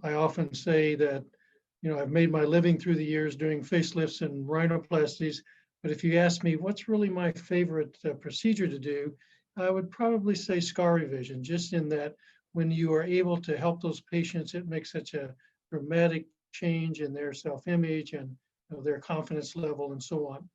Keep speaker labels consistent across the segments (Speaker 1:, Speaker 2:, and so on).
Speaker 1: I often say that, I've made my living through the years doing facelifts and rhinoplasties, but if you ask me what's really my favorite procedure to do, I would probably say scar revision, just in that when you are able to help those patients, it makes such a dramatic change in their self-image and their confidence level and so on.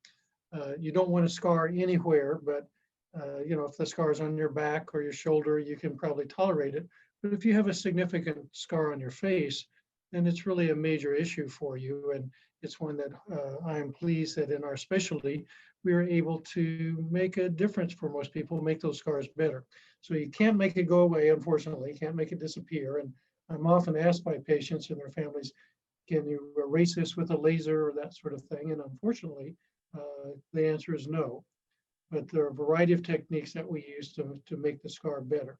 Speaker 1: You don't want a scar anywhere, but if the scar is on your back or your shoulder, you can probably tolerate it. But if you have a significant scar on your face, then it's really a major issue for you. And it's one that I am pleased that in our specialty, we are able to make a difference for most people, make those scars better. So you can't make it go away, unfortunately, you can't make it disappear. And I'm often asked by patients and their families, can you erase this with a laser or that sort of thing? And unfortunately, the answer is no. But there are a variety of techniques that we use to make the scar better.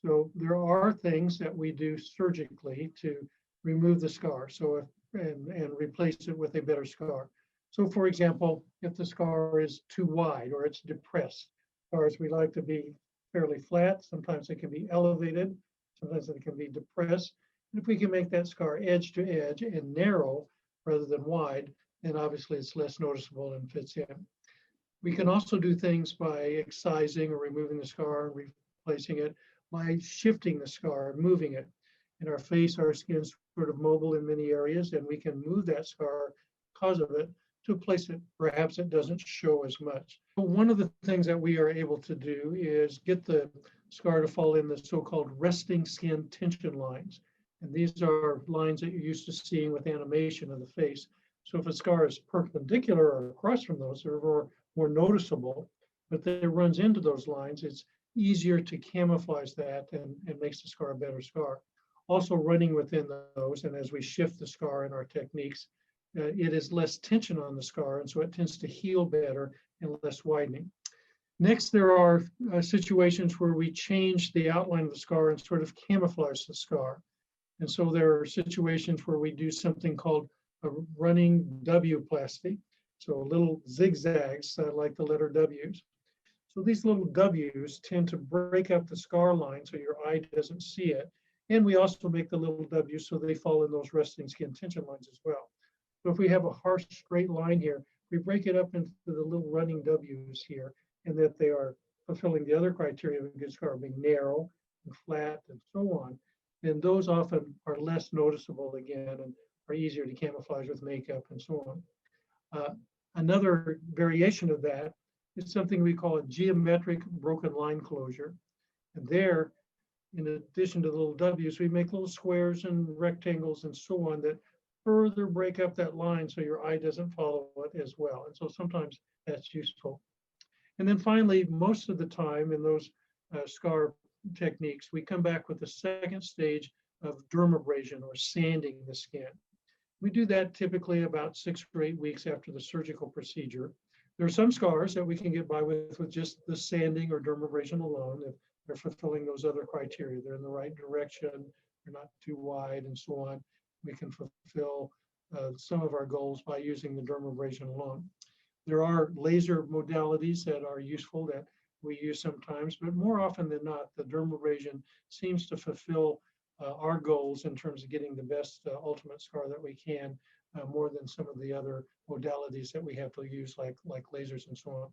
Speaker 1: So there are things that we do surgically to remove the scar and replace it with a better scar. So for example, if the scar is too wide or it's depressed, scars we like to be fairly flat, sometimes they can be elevated, sometimes they can be depressed. And if we can make that scar edge to edge and narrow rather than wide, then obviously it's less noticeable and fits in. We can also do things by excising or removing the scar and replacing it by shifting the scar, moving it. In our face, our skin's sort of mobile in many areas, and we can move that scar because of it to a place that perhaps it doesn't show as much. But one of the things that we are able to do is get the scar to fall in the so-called resting skin tension lines. And these are lines that you're used to seeing with animation of the face. So if a scar is perpendicular or across from those, they're more noticeable, but then it runs into those lines, it's easier to camouflage that and makes the scar a better scar. Also running within those, and as we shift the scar in our techniques, it is less tension on the scar, and so it tends to heal better and less widening. Next, there are situations where we change the outline of the scar and sort of camouflage the scar. And so there are situations where we do something called a running W-plasty. So little zigzags like the letter W's. So these little W's tend to break up the scar line so your eye doesn't see it. And we also make the little W's so they fall in those resting skin tension lines as well. So if we have a harsh straight line here, we break it up into the little running W's here, and that they are fulfilling the other criteria of a good scar, being narrow and flat and so on. And those often are less noticeable again and are easier to camouflage with makeup and so on. Another variation of that is something we call a geometric broken line closure. And there, in addition to the little W's, we make little squares and rectangles and so on that further break up that line so your eye doesn't follow it as well. And so sometimes that's useful. And then finally, most of the time in those scar techniques, we come back with the second stage of dermabrasion or sanding the skin. We do that typically about 6 or 8 weeks after the surgical procedure. There are some scars that we can get by with just the sanding or dermabrasion alone if they're fulfilling those other criteria. They're in the right direction, they're not too wide and so on. We can fulfill some of our goals by using the dermabrasion alone. There are laser modalities that are useful that we use sometimes, but more often than not, the dermabrasion seems to fulfill our goals in terms of getting the best ultimate scar that we can, more than some of the other modalities that we have to use like lasers and so on.